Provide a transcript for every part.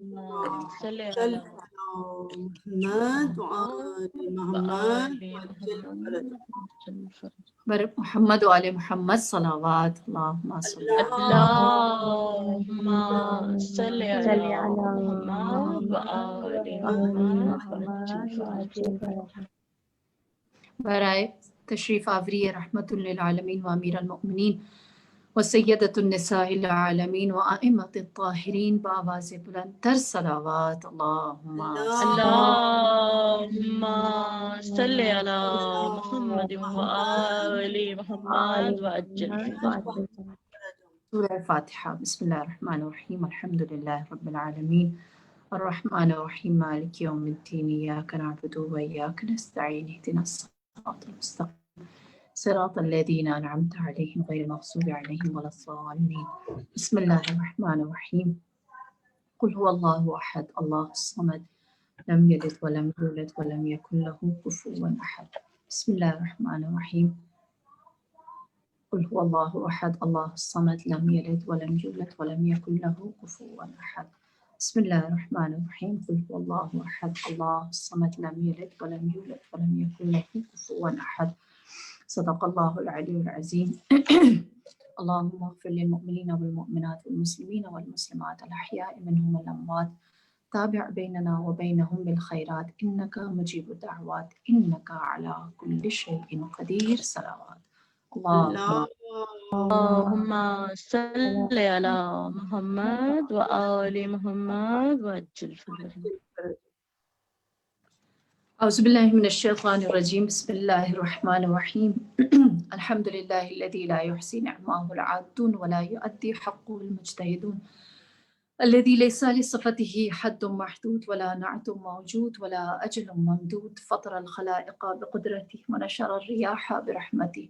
صل صل على على محمد وآل محمد وعجل فرجهم. محمد وآل محمد صلوات اللهم صل اللهم صل على محمد وآل محمد وعجل فرجهم. برائے تشریف آوری رحمت للعالمین و امیر المؤمنین و سیدۃ النساء العالمین و ائمۃ الطاہرین بآواز بلند تر صلوات اللہم اللهم صل على محمد وآل محمد وعجل فرجهم. سورہ فاتحہ. بسم اللہ الرحمن الرحیم. الحمد للہ رب العالمین الرحمن الرحیم مالک یوم الدین ایاک نعبد و ایاک نستعین اهدنا الصراط المستقیم صراط الذین انعمت علیہم غیر المغضوب علیہم ولا الضالین. بسم اللہ الرحمن الرحیم. قل هو اللہ احد اللہ الصمد لم یلد ولم یولد ولم یکن له کفوا احد. بسم اللہ الرحمن الرحیم. قل هو اللہ احد اللہ الصمد لم یلد ولم یولد ولم یکن له کفوا احد. بسم اللہ الرحمن الرحیم. قل هو اللہ احد اللہ الصمد لم یلد ولم یولد ولم یکن له کفوا احد. صدق اللہ العلی العظیم. اللهم اغفر للمؤمنین والمؤمنات والمسلمین والمسلمات الاحیاء منهم والاموات تابع بیننا وبینهم بالخیرات انک مجیب الدعوات انک علی کل شیء قدیر. صلوات اللهم صل على محمد وآل محمد وعجل فرجهم. اعوذ باللہ من الشیطان الرجیم. بسم اللہ الرحمن الرحیم. الحمد للہ الذی لا يحصی نعماہ العادون ولا يؤدی حقه المجتہدون الذي ليس لصفته حد محدود ولا نعت موجود ولا أجل ممدود فطر الخلائق بقدرته ونشر الرياح برحمته.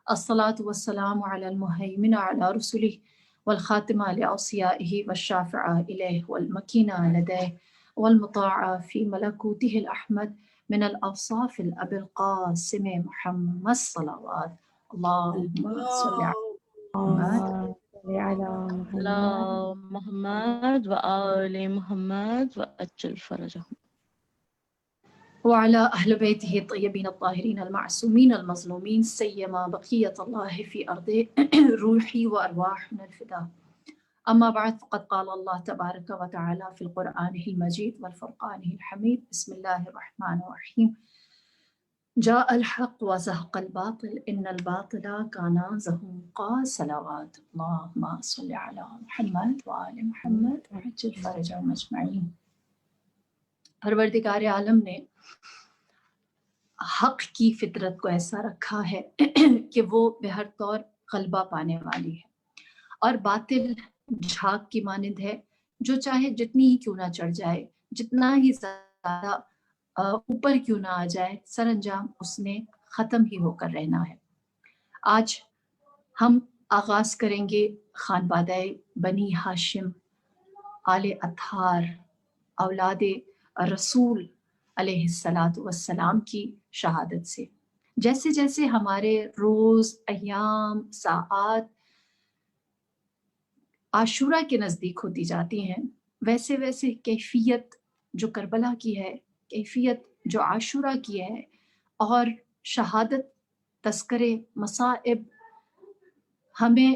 الصلاة والسلام على المهيمن على رسله والخاتم لأوصيائه والشافع إليه والمكين لديه والمطاع في ملكوته الأحمد من الأوصاف الأبي القاسم محمد صلوات اللهم صل على محمد وآل محمد وعجل فرجهم. وعلى أهل بيته الطيبين الطاهرين المعصومين المظلومين سيما بقية الله في أرض روحي وأرواحنا الفداء. أما بعد فقد قال الله تبارك وتعالى في القرآن المجيد والفرقان الحميد. بسم الله الرحمن الرحيم. جاء الحق وزهق الباطل إن الباطل كان زهوقا. صلوات اللهم صل على محمد وآل محمد وعجل فرجهم أجمعين. پروردگار عالم نے حق کی فطرت کو ایسا رکھا ہے کہ وہ بہر طور غلبہ پانے والی ہے اور باطل جھاگ کی مانند ہے جو چاہے جتنی ہی کیوں نہ چڑھ جائے جتنا ہی زیادہ اوپر کیوں نہ آ جائے سر انجام اس نے ختم ہی ہو کر رہنا ہے. آج ہم آغاز کریں گے خانوادہ بنی ہاشم آل اطہار اولاد رسول علیہ الصلاۃ والسلام کی شہادت سے. جیسے جیسے ہمارے روز ایام ساعات عاشورہ کے نزدیک ہوتی جاتی ہیں ویسے ویسے کیفیت جو کربلا کی ہے کیفیت جو عاشورہ کی ہے اور شہادت تذکرے مصائب ہمیں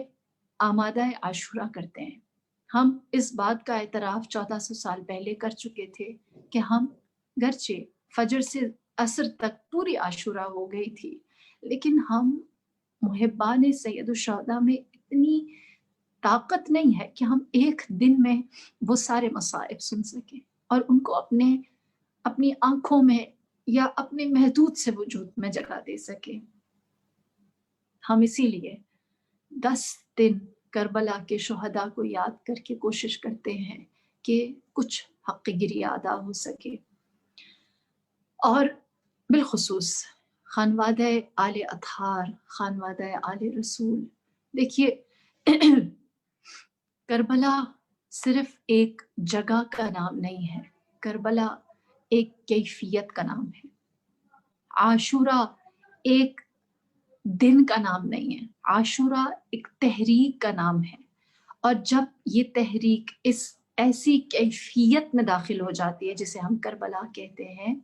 آمادہ عاشورہ کرتے ہیں. ہم اس بات کا اعتراف 1400 سال پہلے کر چکے تھے کہ ہم گرچہ فجر سے عصر تک پوری عاشورہ ہو گئی تھی لیکن ہم محبان سید الشہداء میں اتنی طاقت نہیں ہے کہ ہم ایک دن میں وہ سارے مصائب سن سکیں اور ان کو اپنی آنکھوں میں یا اپنے محدود سے وجود میں جگہ دے سکیں. ہم اسی لیے 10 دن کربلا کے شہداء کو یاد کر کے کوشش کرتے ہیں کہ کچھ حق گیری ادا ہو سکے. اور بالخصوص خانوادہ آل اطہار خانوادہ آل رسول. دیکھیے کربلا صرف ایک جگہ کا نام نہیں ہے، کربلا ایک کیفیت کا نام ہے. عاشورہ ایک دن کا نام نہیں ہے، عاشورہ ایک تحریک کا نام ہے. اور جب یہ تحریک اس ایسی کیفیت میں داخل ہو جاتی ہے جسے ہم کربلا کہتے ہیں.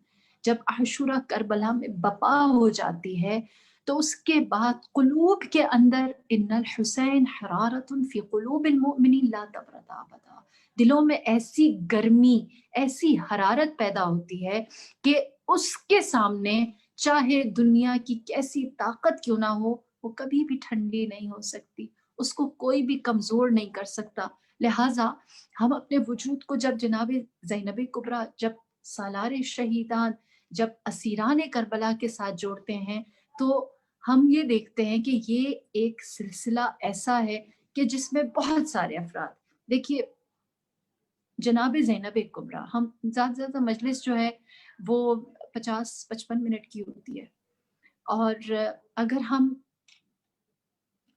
جب عاشورہ کربلا میں بپا ہو جاتی ہے تو اس کے بعد قلوب کے اندر ان الحسین حرارت فی قلوب المؤمنین لا تبرد ابدا، دلوں میں ایسی گرمی، ایسی حرارت پیدا ہوتی ہے کہ اس کے سامنے چاہے دنیا کی کیسی طاقت کیوں نہ ہو وہ کبھی بھی ٹھنڈی نہیں ہو سکتی، اس کو کوئی بھی کمزور نہیں کر سکتا. لہٰذا ہم اپنے وجود کو جب جناب زینب کبریٰ، جب سالار شہیدان، جب اسیران کربلا کے ساتھ جوڑتے ہیں تو ہم یہ دیکھتے ہیں کہ یہ ایک سلسلہ ایسا ہے کہ جس میں بہت سارے افراد. دیکھیے جناب زینب کبریٰ، ہم زیادہ زیادہ مجلس جو ہے وہ 50-55 منٹ کی ہوتی ہے، اور اگر ہم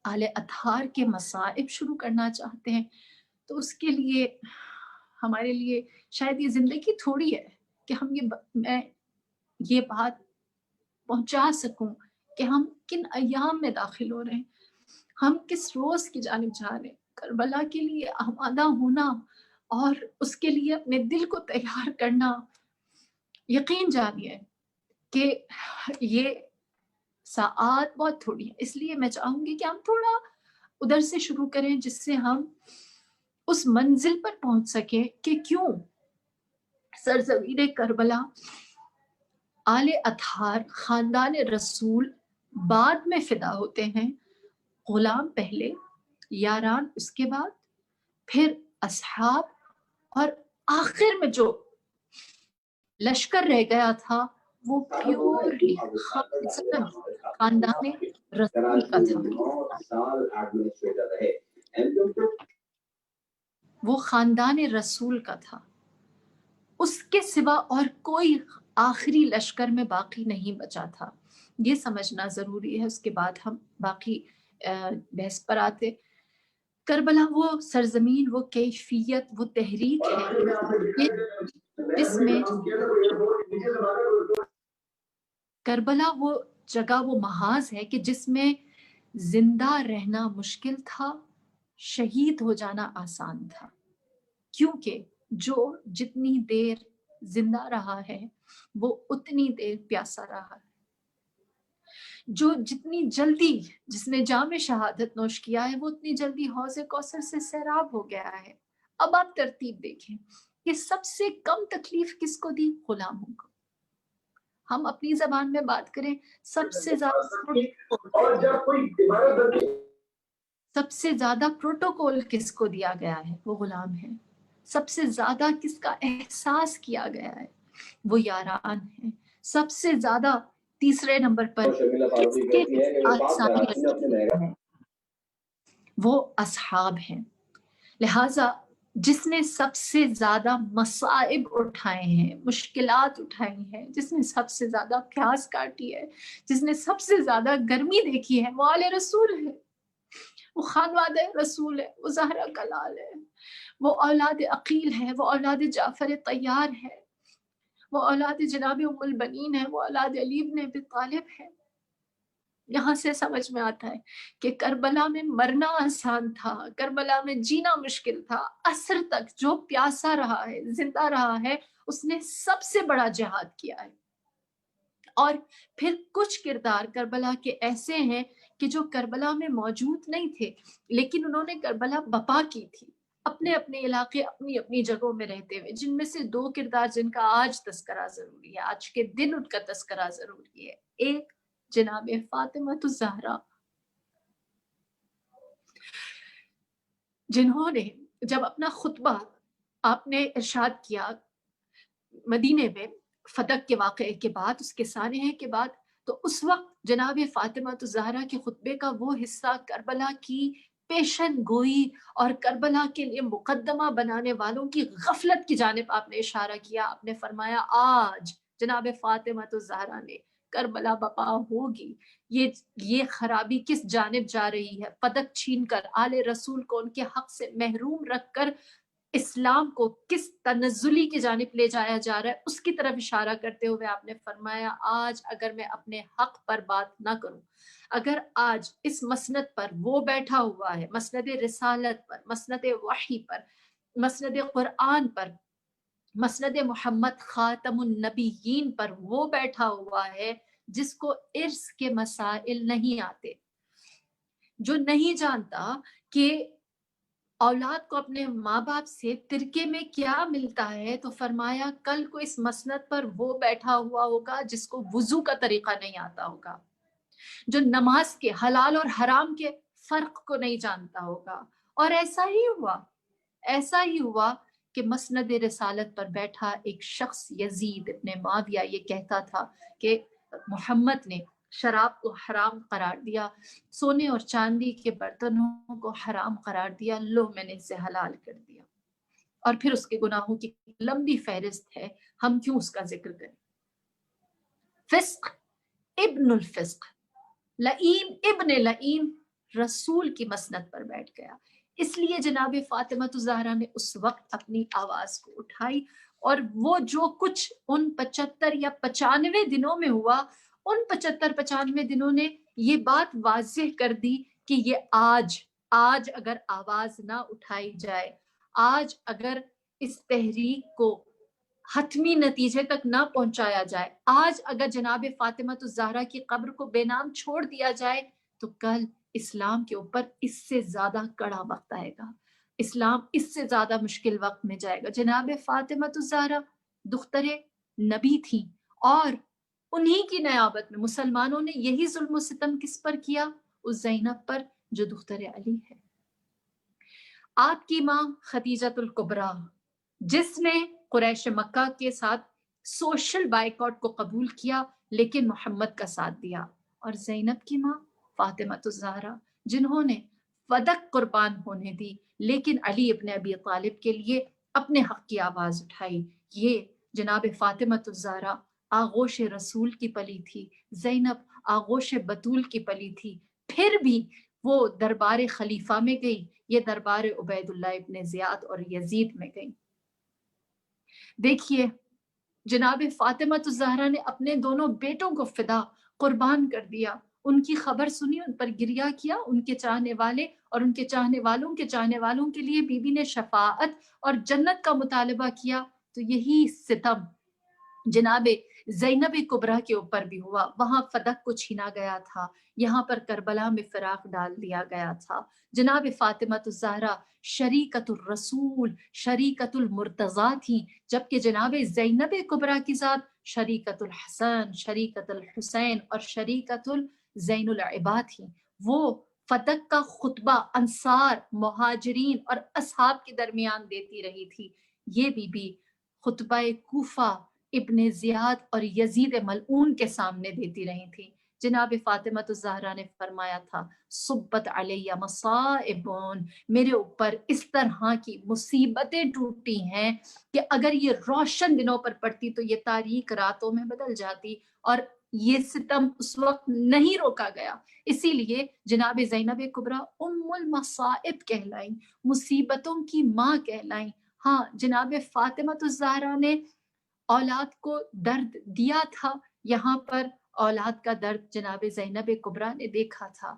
آل اطہار کے مصائب شروع کرنا چاہتے ہیں تو اس کے لیے ہمارے لیے شاید یہ زندگی تھوڑی ہے کہ ہم میں یہ بات پہنچا سکوں کہ ہم کن ایام میں داخل ہو رہے ہیں، ہم کس روز کی جانب جا رہے ہیں. کربلا کے لیے آمادہ ہونا اور اس کے لیے اپنے دل کو تیار کرنا، یقین جانیے کہ یہ ساعات بہت تھوڑی ہے. اس لیے میں چاہوں گی کہ ہم تھوڑا ادھر سے شروع کریں جس سے ہم اس منزل پر پہنچ سکیں کہ کیوں سرزمین کربلا، آل اطہار، خاندان رسول بعد میں فدا ہوتے ہیں، غلام پہلے، یاران اس کے بعد، پھر اصحاب، اور آخر میں جو لشکر رہ گیا تھا وہ پیورلی خاندان رسول کا تھا. وہ خاندان رسول کا تھا، اس کے سوا اور کوئی آخری لشکر میں باقی نہیں بچا تھا. یہ سمجھنا ضروری ہے، اس کے بعد ہم باقی بحث پر آتے. کربلا وہ سرزمین، وہ کیفیت، وہ تحریک ہے جس میں کربلا وہ جگہ، وہ محاذ ہے کہ جس میں زندہ رہنا مشکل تھا، شہید ہو جانا آسان تھا. کیونکہ جو جتنی دیر زندہ رہا ہے وہ اتنی دیر پیاسا رہا ہے. جو جتنی جلدی، جس نے جام شہادت نوش کیا ہے وہ اتنی جلدی حوض کوثر سے سیراب ہو گیا ہے. اب آپ ترتیب دیکھیں کہ سب سے کم تکلیف کس کو دی؟ غلاموں کو. ہم اپنی زبان میں بات کریں، سب سے زیادہ پروٹوکول کس کو دیا گیا ہے؟ وہ غلام ہیں. سب سے زیادہ کس کا احساس کیا گیا ہے؟ وہ یاران ہیں. سب سے زیادہ تیسرے نمبر پر کس کے ہیں؟ وہ اصحاب ہیں. لہٰذا جس نے سب سے زیادہ مصائب اٹھائے ہیں، مشکلات اٹھائی ہیں، جس نے سب سے زیادہ پیاس کاٹی ہے، جس نے سب سے زیادہ گرمی دیکھی ہے، وہ آل رسول ہے، وہ خانواد رسول ہے، وہ زہرا کلال ہے، وہ اولاد عقیل ہے، وہ اولاد جعفر طیار ہے، وہ اولاد جناب ام البنین ہے، وہ اولاد علی بن ابی طالب ہے. یہاں سے سمجھ میں آتا ہے کہ کربلا میں مرنا آسان تھا، کربلا میں جینا مشکل تھا. عصر تک جو پیاسا رہا ہے، زندہ رہا ہے، اس نے سب سے بڑا جہاد کیا ہے. اور پھر کچھ کردار کربلا کے ایسے ہیں کہ جو کربلا میں موجود نہیں تھے لیکن انہوں نے کربلا بپا کی تھی، اپنے اپنے علاقے، اپنی اپنی جگہوں میں رہتے ہوئے. جن میں سے دو کردار جن کا آج تذکرہ ضروری ہے، آج کے دن ان کا تذکرہ ضروری ہے. ایک جناب فاطمہ الزہرا، جنہوں نے جب اپنا خطبہ آپ نے ارشاد کیا مدینے میں فتح کے واقعے کے بعد، اس کے سانحے کے بعد، تو اس وقت جناب فاطمہ الزہرا کے خطبے کا وہ حصہ کربلا کی پیشن گوئی اور کربلا کے لیے مقدمہ بنانے والوں کی غفلت کی جانب آپ نے اشارہ کیا. آپ نے فرمایا آج جناب فاطمہ الزہرا نے کربلا بپا ہوگی. یہ خرابی کس جانب جا رہی ہے؟ پدک چھین کر آل رسول کو ان کے حق سے محروم رکھ کر اسلام کو کس تنزلی کی جانب لے جایا جا رہا ہے، اس کی طرف اشارہ کرتے ہوئے آپ نے فرمایا آج اگر میں اپنے حق پر بات نہ کروں، اگر آج اس مسند پر وہ بیٹھا ہوا ہے، مسند رسالت پر، مسند وحی پر، مسند قرآن پر، مسند محمد خاتم النبیین پر وہ بیٹھا ہوا ہے جس کو ارث کے مسائل نہیں آتے، جو نہیں جانتا کہ اولاد کو اپنے ماں باپ سے ترکے میں کیا ملتا ہے، تو فرمایا کل کو اس مسند پر وہ بیٹھا ہوا ہوگا جس کو وضو کا طریقہ نہیں آتا ہوگا، جو نماز کے حلال اور حرام کے فرق کو نہیں جانتا ہوگا۔ اور ایسا ہی ہوا کہ مسند رسالت پر بیٹھا ایک شخص یزید ابن معاویہ یہ کہتا تھا کہ محمد نے شراب کو حرام قرار دیا، سونے اور چاندی کے برتنوں کو حرام قرار دیا، لو میں نے اسے حلال کر دیا، اور پھر اس کے گناہوں کی لمبی فہرست ہے، ہم کیوں اس کا ذکر کریں۔ فسق ابن الفسق، لعین ابن لعین رسول کی مسند پر بیٹھ گیا۔ اس لیے جناب فاطمہ الزہرا نے اس وقت اپنی آواز کو اٹھائی، اور وہ جو کچھ ان 75 یا 95 دنوں میں ہوا، ان 75-95 دنوں نے یہ بات واضح کر دی کہ یہ آج اگر آواز نہ اٹھائی جائے، آج اگر اس تحریک کو حتمی نتیجے تک نہ پہنچایا جائے، آج اگر جناب فاطمہ الزہرا کی قبر کو بے نام چھوڑ دیا جائے، تو کل اسلام کے اوپر اس سے زیادہ کڑا وقت آئے گا، اسلام اس سے زیادہ مشکل وقت میں جائے گا۔ جناب فاطمہ الزہرا دختر نبی تھی، اور انہی کی نیابت میں مسلمانوں نے یہی ظلم و ستم کس پر کیا؟ اس زینب پر جو دختر علی ہے۔ آپ کی ماں خدیجۃ الکبریٰ، جس نے قریش مکہ کے ساتھ سوشل بائیکاٹ کو قبول کیا لیکن محمد کا ساتھ دیا، اور زینب کی ماں فاطمہ الزہرا، جنہوں نے فدق قربان ہونے دی لیکن علی ابن ابی طالب کے لیے اپنے حق کی آواز اٹھائی۔ یہ جناب فاطمہ الزہرا آغوش رسول کی پلی تھی، زینب آغوش بطول کی پلی تھی، پھر بھی وہ دربار خلیفہ میں گئی، یہ دربار عبید اللہ ابن زیاد اور یزید میں گئی۔ دیکھیے جناب فاطمہ الزہرا نے اپنے دونوں بیٹوں کو فدا قربان کر دیا، ان کی خبر سنی، ان پر گریہ کیا، ان کے چاہنے والے اور ان کے چاہنے والوں کے چاہنے والوں کے لیے بی بی نے شفاعت اور جنت کا مطالبہ کیا۔ تو یہی ستم جناب زینب کبریٰ کے اوپر بھی ہوا، وہاں فدق کو چھینا گیا تھا، یہاں پر کربلا میں فراق ڈال دیا گیا تھا۔ جناب فاطمہ الزہرا شریکت الرسول، شریکت المرتضیٰ تھی، جبکہ جناب زینب کبریٰ کی ذات شریکت الحسن، شریکت الحسین اور شریکت الزین العباد تھی۔ وہ فدق کا خطبہ انصار، مہاجرین اور اصحاب کے درمیان دیتی رہی تھی۔ یہ بی بی خطبہ کوفہ ابن زیاد اور یزید ملعون کے سامنے دیتی رہی تھی۔ جناب فاطمہ الزہرا نے فرمایا تھا صبت علیہ مصائب، میرے اوپر اس طرح کی مصیبتیں ٹوٹی ہیں کہ اگر یہ روشن دنوں پر پڑتی تو یہ تاریک راتوں میں بدل جاتی، اور یہ ستم اس وقت نہیں روکا گیا۔ اسی لیے جناب زینب کبریٰ ام المصائب کہلائیں، مصیبتوں کی ماں کہلائیں۔ ہاں، جناب فاطمہ الزہرا نے اولاد کو درد دیا تھا، یہاں پر اولاد کا درد جناب زینب کبریٰ نے دیکھا تھا۔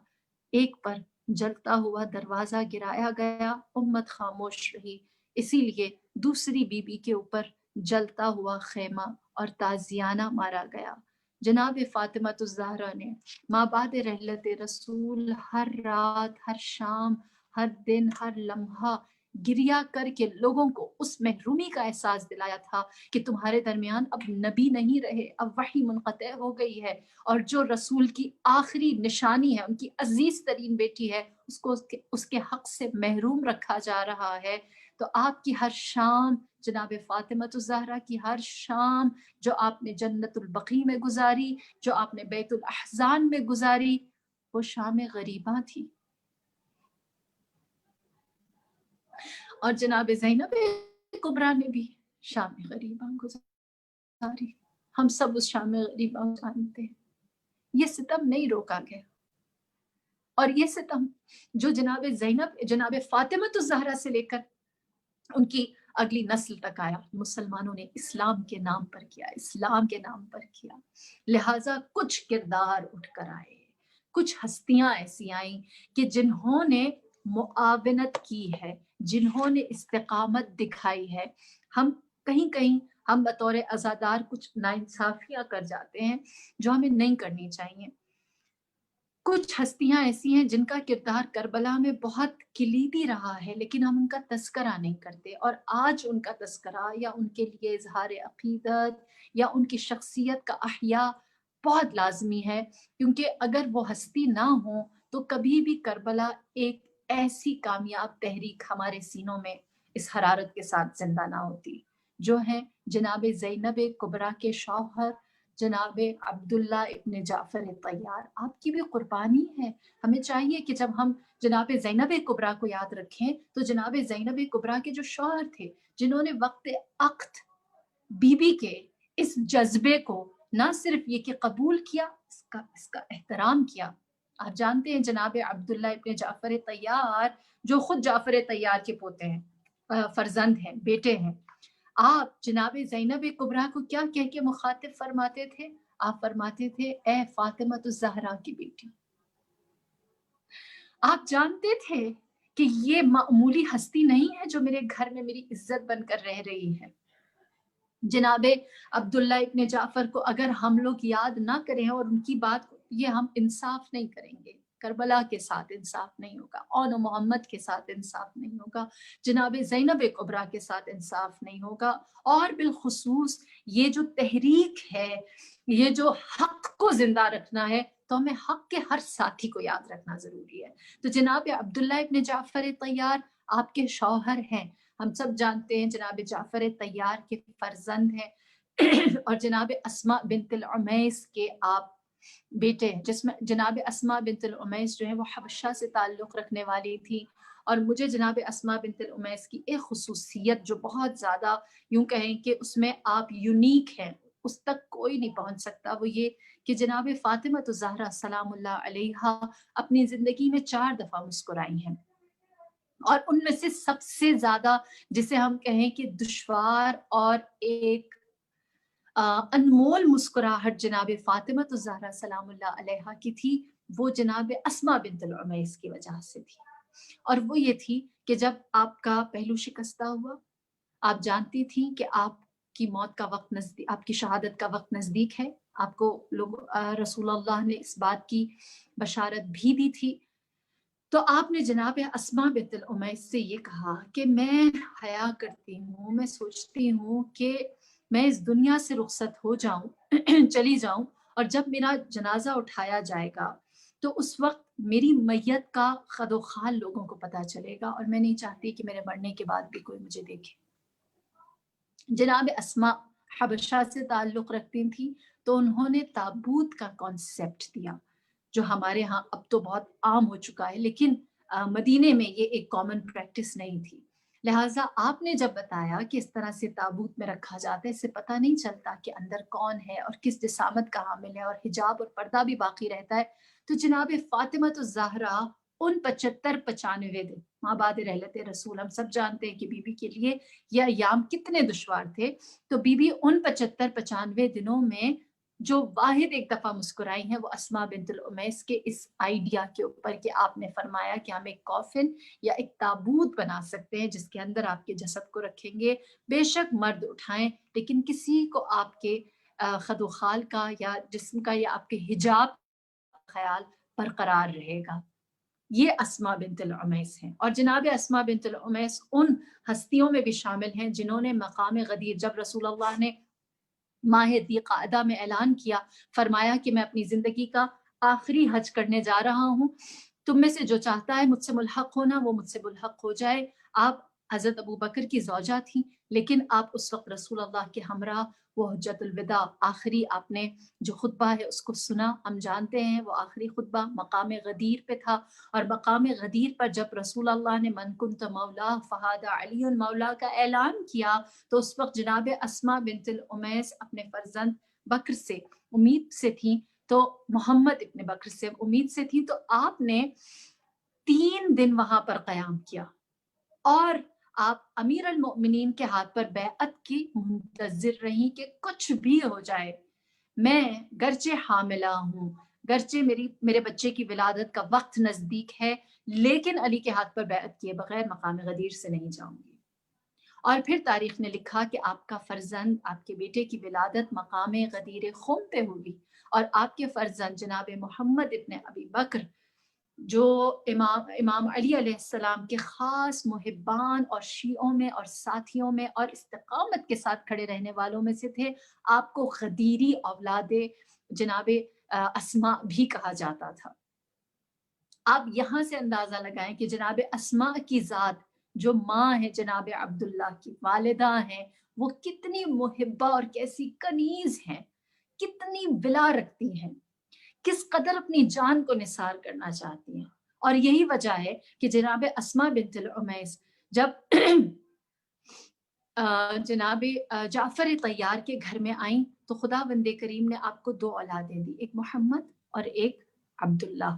ایک پر جلتا ہوا دروازہ گرایا گیا، امت خاموش رہی، اسی لیے دوسری بی بی کے اوپر جلتا ہوا خیمہ اور تازیانہ مارا گیا۔ جناب فاطمہ الزہرا نے مابعد رحلت رسول ہر رات، ہر شام، ہر دن، ہر لمحہ گریہ کر کے لوگوں کو اس محرومی کا احساس دلایا تھا کہ تمہارے درمیان اب نبی نہیں رہے، اب وحی منقطع ہو گئی ہے، اور جو رسول کی آخری نشانی ہے، ان کی عزیز ترین بیٹی ہے، اس کو اس کے حق سے محروم رکھا جا رہا ہے۔ تو آپ کی ہر شام، جناب فاطمہ الزہرا کی ہر شام جو آپ نے جنت البقیع میں گزاری، جو آپ نے بیت الاحزان میں گزاری، وہ شام غریباں تھی۔ اور جناب زینب کبریٰ نے بھی شام غریباں گزاری، ہم سب اس شام غریباں جانتے ہیں۔ یہ ستم نہیں روکا گیا، اور یہ ستم جو جناب فاطمہ الزہرا سے لے کر ان کی اگلی نسل تک آیا، مسلمانوں نے اسلام کے نام پر کیا، اسلام کے نام پر کیا۔ لہٰذا کچھ کردار اٹھ کر آئے، کچھ ہستیاں ایسی آئیں کہ جنہوں نے معاونت کی ہے، جنہوں نے استقامت دکھائی ہے. ہم کہیں کہیں ہم بطور عزادار کچھ ناانصافیاں کر جاتے ہیں جو ہمیں نہیں کرنی چاہیے. کچھ ہستیاں ایسی ہیں جن کا کردار کربلا میں بہت کلیدی رہا ہے، لیکن ہم ان کا تذکرہ نہیں کرتے، اور آج ان کا تذکرہ یا ان کے لیے اظہار عقیدت یا ان کی شخصیت کا احیاء بہت لازمی ہے، کیونکہ اگر وہ ہستی نہ ہو تو کبھی بھی کربلا ایک ایسی کامیاب تحریک ہمارے سینوں میں اس حرارت کے ساتھ زندہ نہ ہوتی، جو ہیں جناب زینب کبریٰ کے شوہر جناب عبداللہ ابن جعفر طیار. آپ کی بھی قربانی ہے. ہمیں چاہیے کہ جب ہم جناب زینب کبریٰ کو یاد رکھیں تو جناب زینب کبریٰ کے جو شوہر تھے، جنہوں نے وقت عقد بی بی کے اس جذبے کو نہ صرف یہ کہ قبول کیا، اس کا احترام کیا. آپ جانتے ہیں جناب عبداللہ ابن جعفر طیار جو خود جعفر طیار کے پوتے ہیں، فرزند ہیں، بیٹے ہیں، آپ جناب زینب کبریٰ کو کیا کہہ کے مخاطب فرماتے تھے؟ آپ فرماتے تھے اے فاطمہ الزہرا کی بیٹی. آپ جانتے تھے کہ یہ معمولی ہستی نہیں ہے جو میرے گھر میں میری عزت بن کر رہ رہی ہے. جناب عبداللہ ابن جعفر کو اگر ہم لوگ یاد نہ کریں اور ان کی بات کو، یہ ہم انصاف نہیں کریں گے. کربلا کے ساتھ انصاف نہیں ہوگا، اون و محمد کے ساتھ انصاف نہیں ہوگا، جناب زینب کبریٰ کے ساتھ انصاف نہیں ہوگا. اور بالخصوص یہ جو تحریک ہے، یہ جو حق کو زندہ رکھنا ہے، تو ہمیں حق کے ہر ساتھی کو یاد رکھنا ضروری ہے. تو جناب عبداللہ ابن جعفر طیار آپ کے شوہر ہیں. ہم سب جانتے ہیں جناب جعفر طیار کے فرزند ہیں اور جناب اسماء بنت العمیس کے آپ بیٹے ہیں، جس میں جناب اسماء بنت العمیس جو ہیں وہ حبشہ سے تعلق رکھنے والی تھی. اور مجھے جناب اسماء بنت العمیس کی ایک خصوصیت جو بہت زیادہ یوں کہیں کہ اس میں آپ یونیک ہیں، اس تک کوئی نہیں پہنچ سکتا، وہ یہ کہ جناب فاطمہ الزہرا سلام اللہ علیہا اپنی زندگی میں 4 دفعہ مسکرائی ہیں، اور ان میں سے سب سے زیادہ جسے ہم کہیں کہ دشوار اور ایک انمول مسکراہٹ جناب فاطمہ الزہرا سلام اللہ علیہا کی تھی، وہ جناب اسماء بنت العمیس کی وجہ سے تھی. اور وہ یہ تھی کہ جب آپ کا پہلو شکستہ ہوا، آپ جانتی تھیں کہ آپ کی موت کا وقت نزدیک، آپ کی شہادت کا وقت نزدیک ہے. آپ کو لوگ رسول اللہ نے اس بات کی بشارت بھی دی تھی. تو آپ نے جناب اسماء بنت العمیس سے یہ کہا کہ میں حیا کرتی ہوں، میں سوچتی ہوں کہ میں اس دنیا سے رخصت ہو جاؤں، چلی جاؤں، اور جب میرا جنازہ اٹھایا جائے گا تو اس وقت میری میت کا خد و خال لوگوں کو پتہ چلے گا، اور میں نہیں چاہتی کہ میرے مرنے کے بعد بھی کوئی مجھے دیکھے. جناب اسماء حبشہ سے تعلق رکھتی تھی، تو انہوں نے تابوت کا کانسیپٹ دیا، جو ہمارے ہاں اب تو بہت عام ہو چکا ہے، لیکن مدینے میں یہ ایک کامن پریکٹس نہیں تھی. لہٰذا آپ نے جب بتایا کہ اس طرح سے تابوت میں رکھا جاتا ہے، اس سے پتہ نہیں چلتا کہ اندر کون ہے اور کس جسامت کا حامل ہے، اور حجاب اور پردہ بھی باقی رہتا ہے. تو جناب فاطمہ الزہرا ان 75-95 دن ماں بعد رحلت رسول، ہم سب جانتے ہیں کہ بی بی کے لیے یہ ایام کتنے دشوار تھے، تو بی بی ان 75-95 دنوں میں جو واحد ایک دفعہ مسکرائی ہیں وہ اسماء بنت العمیس کے اس آئیڈیا کے اوپر کہ آپ نے فرمایا کہ ہم ایک کافن یا ایک تابوت بنا سکتے ہیں جس کے اندر آپ کے جسد کو رکھیں گے، بے شک مرد اٹھائیں لیکن کسی کو آپ کے خد و خال کا یا جسم کا یا آپ کے حجاب خیال برقرار رہے گا. یہ اسماء بنت العمیس ہیں. اور جناب اسماء بنت العمیس ان ہستیوں میں بھی شامل ہیں جنہوں نے مقام غدیر، جب رسول اللہ نے ماہ ذی قعدہ میں اعلان کیا، فرمایا کہ میں اپنی زندگی کا آخری حج کرنے جا رہا ہوں، تم میں سے جو چاہتا ہے مجھ سے ملحق ہونا وہ مجھ سے ملحق ہو جائے. آپ حضرت ابو بکر کی زوجہ تھیں، لیکن آپ اس وقت رسول اللہ کے ہمراہ وہ حجت الوداع آخری آپ نے جو خطبہ ہے اس کو سنا. ہم جانتے ہیں وہ آخری خطبہ مقام غدیر پہ تھا، اور مقام غدیر پر جب رسول اللہ نے من کنت مولا فہذا علی مولا کا اعلان کیا، تو اس وقت جناب اسماء بنت العمیس اپنے فرزند بکر سے امید سے تھیں، تو محمد ابن بکر سے امید سے تھیں، تو آپ نے 3 دن وہاں پر قیام کیا، اور آپ امیر المؤمنین کے ہاتھ پر بیعت کی منتظر رہیں کہ کچھ بھی ہو جائے، میں گرچہ حاملہ ہوں، گرچہ میرے بچے کی ولادت کا وقت نزدیک ہے، لیکن علی کے ہاتھ پر بیعت کیے بغیر مقام غدیر سے نہیں جاؤں گی۔ اور پھر تاریخ نے لکھا کہ آپ کا فرزند، آپ کے بیٹے کی ولادت مقام غدیر خم پہ ہوئی، اور آپ کے فرزند جناب محمد ابن ابی بکر جو امام علی علیہ السلام کے خاص محبان اور شیعوں میں اور ساتھیوں میں اور استقامت کے ساتھ کھڑے رہنے والوں میں سے تھے، آپ کو غدیری اولاد جناب اسماء بھی کہا جاتا تھا۔ آپ یہاں سے اندازہ لگائیں کہ جناب اسماء کی ذات جو ماں ہے جناب عبداللہ کی والدہ ہیں، وہ کتنی محبہ اور کیسی کنیز ہیں، کتنی ولا رکھتی ہیں، کس قدر اپنی جان کو نثار کرنا چاہتی ہیں۔ اور یہی وجہ ہے کہ جناب اسماء بنت العمیس جب جناب جعفر طیار کے گھر میں آئیں تو خدا بند کریم نے آپ کو 2 اولادیں دی، ایک محمد اور ایک عبداللہ۔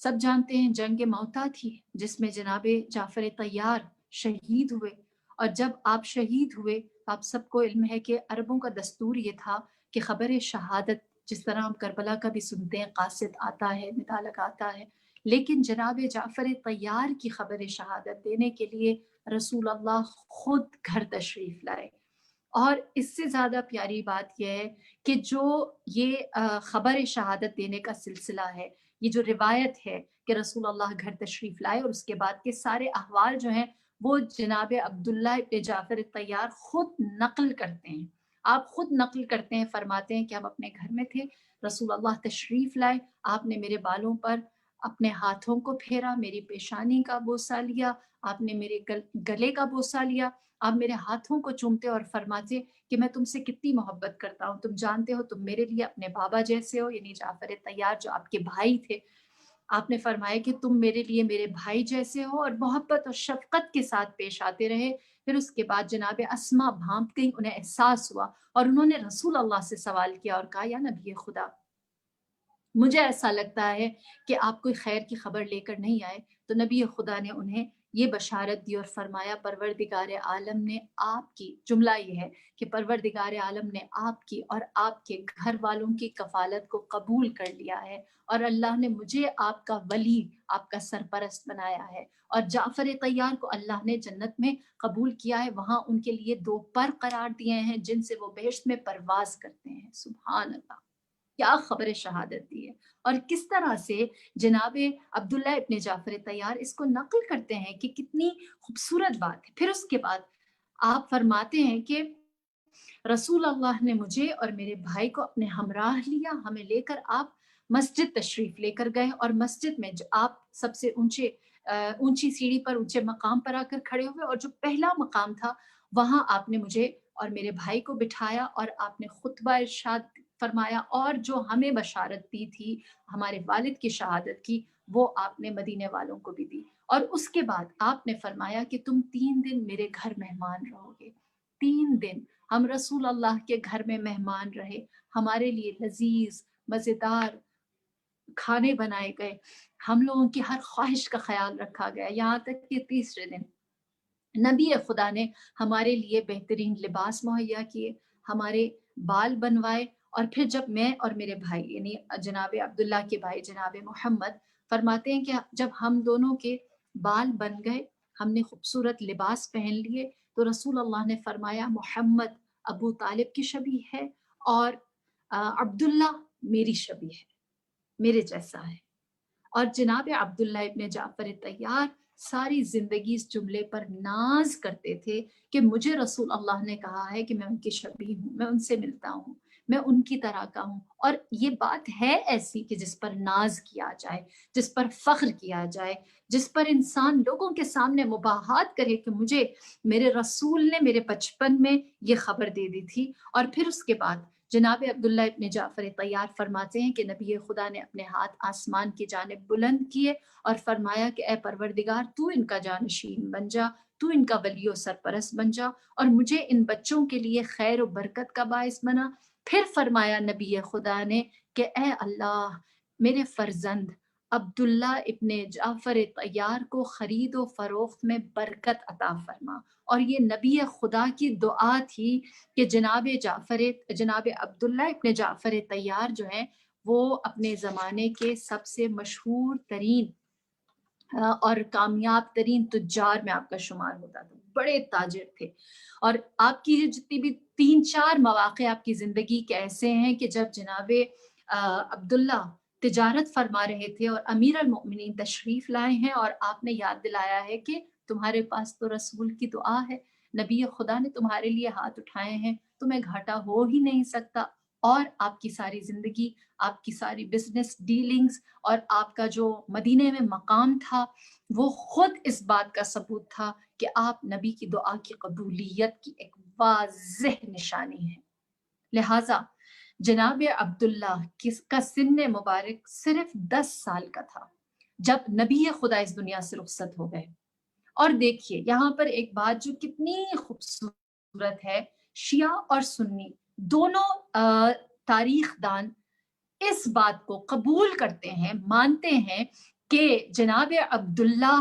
سب جانتے ہیں جنگ موتا تھی جس میں جناب جعفر طیار شہید ہوئے، اور جب آپ شہید ہوئے تو آپ سب کو علم ہے کہ عربوں کا دستور یہ تھا کہ خبر شہادت، جس طرح ہم کربلا کا بھی سنتے ہیں، قاصد آتا ہے، ندا لگاتا ہے، لیکن جناب جعفر طیار کی خبر شہادت دینے کے لیے رسول اللہ خود گھر تشریف لائے۔ اور اس سے زیادہ پیاری بات یہ ہے کہ جو یہ خبر شہادت دینے کا سلسلہ ہے، یہ جو روایت ہے کہ رسول اللہ گھر تشریف لائے اور اس کے بعد کے سارے احوال جو ہیں وہ جناب عبداللہ ابن جعفر طیار خود نقل کرتے ہیں۔ آپ خود نقل کرتے ہیں، فرماتے ہیں کہ ہم اپنے گھر میں تھے، رسول اللہ تشریف لائے، آپ نے میرے بالوں پر اپنے ہاتھوں کو پھیرا، میری پیشانی کا بوسہ لیا، آپ نے میرے گلے کا بوسہ لیا، آپ میرے ہاتھوں کو چومتے اور فرماتے کہ میں تم سے کتنی محبت کرتا ہوں، تم جانتے ہو تم میرے لیے اپنے بابا جیسے ہو، یعنی جعفر طیار جو آپ کے بھائی تھے۔ آپ نے فرمایا کہ تم میرے لیے میرے بھائی جیسے ہو، اور محبت اور شفقت کے ساتھ پیش آتے رہے۔ پھر اس کے بعد جناب اسماء بھانپ گئیں، انہیں احساس ہوا اور انہوں نے رسول اللہ سے سوال کیا اور کہا یا نبی خدا، مجھے ایسا لگتا ہے کہ آپ کوئی خیر کی خبر لے کر نہیں آئے۔ تو نبی خدا نے انہیں یہ بشارت دی اور فرمایا پروردگار عالم نے آپ کی، جملہ یہ ہے کہ پروردگار عالم نے آپ کی اور آپ کے گھر والوں کی کفالت کو قبول کر لیا ہے، اور اللہ نے مجھے آپ کا ولی، آپ کا سرپرست بنایا ہے، اور جعفر طیار کو اللہ نے جنت میں قبول کیا ہے، وہاں ان کے لیے 2 پر قرار دیے ہیں جن سے وہ بہشت میں پرواز کرتے ہیں۔ سبحان اللہ، کیا خبر شہادت دی ہے! اور کس طرح سے جناب عبداللہ ابن جعفر طیار اس کو نقل کرتے ہیں کہ کتنی خوبصورت بات ہے۔ پھر اس کے بعد آپ فرماتے ہیں کہ رسول اللہ نے مجھے اور میرے بھائی کو اپنے ہمراہ لیا، ہمیں لے کر آپ مسجد تشریف لے کر گئے، اور مسجد میں آپ سب سے اونچی سیڑھی پر، اونچے مقام پر آ کر کھڑے ہوئے، اور جو پہلا مقام تھا وہاں آپ نے مجھے اور میرے بھائی کو بٹھایا اور آپ نے خطبہ ارشاد فرمایا، اور جو ہمیں بشارت دی تھی ہمارے والد کی شہادت کی وہ آپ نے مدینے والوں کو بھی دی، اور اس کے بعد آپ نے فرمایا کہ تم 3 دن میرے گھر مہمان رہو گے۔ 3 دن ہم رسول اللہ کے گھر میں مہمان رہے، ہمارے لیے لذیذ مزیدار کھانے بنائے گئے، ہم لوگوں کی ہر خواہش کا خیال رکھا گیا، یہاں تک کہ تیسرے دن نبی خدا نے ہمارے لیے بہترین لباس مہیا کیے، ہمارے بال بنوائے، اور پھر جب میں اور میرے بھائی یعنی جناب عبداللہ کے بھائی جناب محمد فرماتے ہیں کہ جب ہم دونوں کے بال بن گئے، ہم نے خوبصورت لباس پہن لیے، تو رسول اللہ نے فرمایا محمد ابو طالب کی شبیہ ہے اور عبداللہ میری شبیہ ہے، میرے جیسا ہے۔ اور جناب عبداللہ ابن جعفر طیار ساری زندگی اس جملے پر ناز کرتے تھے کہ مجھے رسول اللہ نے کہا ہے کہ میں ان کی شبیہ ہوں، میں ان سے ملتا ہوں، میں ان کی طرح کا ہوں۔ اور یہ بات ہے ایسی کہ جس پر ناز کیا جائے، جس پر فخر کیا جائے، جس پر انسان لوگوں کے سامنے مباحات کرے کہ مجھے میرے رسول نے میرے بچپن میں یہ خبر دے دی تھی۔ اور پھر اس کے بعد جناب عبداللہ ابن جعفر طیار فرماتے ہیں کہ نبی خدا نے اپنے ہاتھ آسمان کی جانب بلند کیے اور فرمایا کہ اے پروردگار تو ان کا جانشین بن جا، تو ان کا ولی و سرپرست بن جا، اور مجھے ان بچوں کے لیے خیر و برکت کا باعث بنا۔ پھر فرمایا نبی خدا نے کہ اے اللہ، میرے فرزند عبداللہ ابن جعفر طیار کو خرید و فروخت میں برکت عطا فرما۔ اور یہ نبی خدا کی دعا تھی کہ جناب عبداللہ ابن جعفر طیار جو ہیں وہ اپنے زمانے کے سب سے مشہور ترین اور کامیاب ترین تجار میں آپ کا شمار ہوتا تھا، بڑے تاجر تھے. اور آپ کی جتنی بھی 3-4 مواقع آپ کی زندگی کے ایسے ہیں کہ جب جناب عبداللہ تجارت فرما رہے تھے اور امیر المؤمنین تشریف لائے ہیں اور آپ نے یاد دلایا ہے کہ تمہارے پاس تو رسول کی دعا ہے، نبی خدا نے تمہارے لیے ہاتھ اٹھائے ہیں، تمہیں گھاٹا ہو ہی نہیں سکتا. اور آپ کی ساری زندگی، آپ کی ساری بزنس ڈیلنگز اور آپ کا جو مدینے میں مقام تھا وہ خود اس بات کا ثبوت تھا کہ آپ نبی کی دعا کی قبولیت کی ایک واضح نشانی ہے. لہٰذا جناب عبداللہ کا سن مبارک صرف 10 سال کا تھا جب نبی خدا اس دنیا سے رخصت ہو گئے. اور دیکھیے یہاں پر ایک بات جو کتنی خوبصورت ہے، شیعہ اور سنی دونوں تاریخ دان اس بات کو قبول کرتے ہیں، مانتے ہیں کہ جناب عبداللہ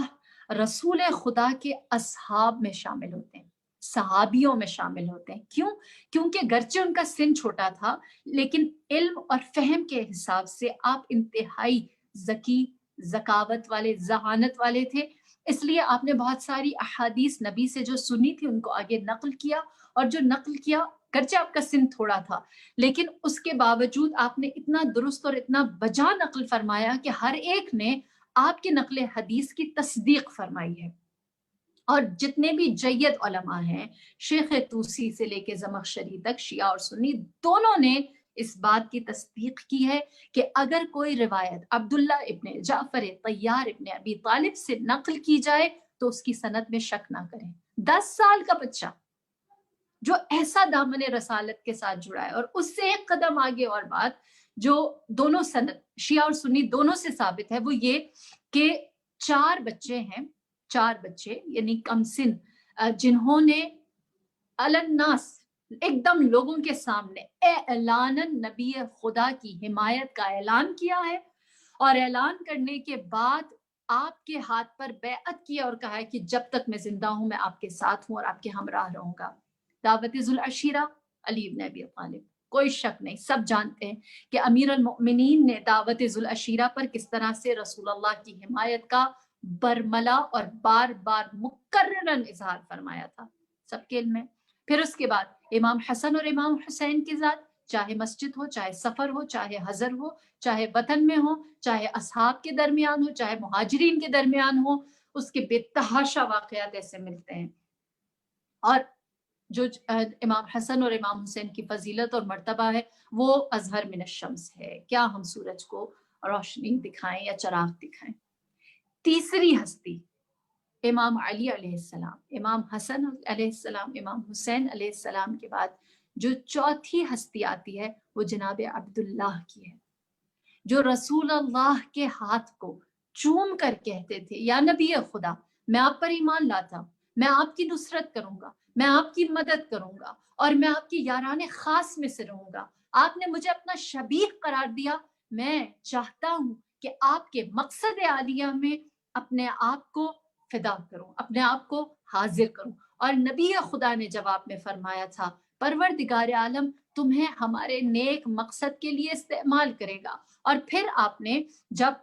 رسول خدا کے اصحاب میں شامل ہوتے ہیں، صحابیوں میں شامل ہوتے ہیں. کیوں؟ کیونکہ گرچہ ان کا سن چھوٹا تھا لیکن علم اور فہم کے حساب سے آپ انتہائی ذکی، ذکاوت والے، ذہانت والے تھے. اس لیے آپ نے بہت ساری احادیث نبی سے جو سنی تھی ان کو آگے نقل کیا، اور جو نقل کیا گرچہ آپ کا سن تھوڑا تھا لیکن اس کے باوجود آپ نے اتنا درست اور اتنا بجا نقل فرمایا کہ ہر ایک نے آپ کے نقل حدیث کی تصدیق فرمائی ہے. اور جتنے بھی جید علماء ہیں، شیخ طوسی سے لے کے زمخشری تک، شیعہ اور سنی دونوں نے اس بات کی تصدیق کی ہے کہ اگر کوئی روایت عبداللہ ابن جعفر طیار ابن ابی طالب سے نقل کی جائے تو اس کی سند میں شک نہ کریں. 10 سال کا بچہ جو ایسا دامن رسالت کے ساتھ جڑا ہے، اور اس سے ایک قدم آگے اور بات جو دونوں سند شیعہ اور سنی دونوں سے ثابت ہے وہ یہ کہ 4 بچے ہیں، 4 بچے یعنی کم سن جنہوں نے الناس ایک دم لوگوں کے سامنے اعلاناً نبی خدا کی حمایت کا اعلان کیا ہے، اور اعلان کرنے کے بعد آپ کے ہاتھ پر بیعت کیا اور کہا ہے کہ جب تک میں زندہ ہوں میں آپ کے ساتھ ہوں اور آپ کے ہمراہ رہوں گا. دعوت ذو العشیرہ علی ابن ابی طالب، کوئی شک نہیں، سب جانتے ہیں کہ امیر المؤمنین نے دعوت ذو العشیرہ پر کس طرح سے رسول اللہ کی حمایت کا برملا اور بار بار مکرراً اظہار فرمایا تھا، سب کے علم میں. پھر اس کے بعد امام حسن اور امام حسین کی ذات، چاہے مسجد ہو، چاہے سفر ہو، چاہے حضر ہو، چاہے وطن میں ہو، چاہے اصحاب کے درمیان ہو، چاہے مہاجرین کے درمیان ہو، اس کے بے تحاشا واقعات ایسے ملتے ہیں. اور جو امام حسن اور امام حسین کی فضیلت اور مرتبہ ہے وہ ازہر من الشمس ہے. کیا ہم سورج کو روشنی دکھائیں یا چراغ دکھائیں. تیسری ہستی امام علی علیہ السلام، امام حسن علیہ السلام، امام حسین علیہ السلام کے بعد جو چوتھی ہستی آتی ہے وہ جناب عبداللہ کی ہے، جو رسول اللہ کے ہاتھ کو چوم کر کہتے تھے یا نبی خدا میں آپ پر ایمان لاتا ہوں، میں آپ کی نصرت کروں گا، میں آپ کی مدد کروں گا اور میں آپ کی یاران خاص میں سے رہوں گا. آپ نے مجھے اپنا شبیہ قرار دیا، میں چاہتا ہوں کہ آپ کے مقصد عالیہ میں اپنے آپ کو فدا کروں، اپنے آپ کو حاضر کروں. اور نبی خدا نے جواب میں فرمایا تھا پروردگار عالم تمہیں ہمارے نیک مقصد کے لیے استعمال کرے گا. اور پھر آپ نے جب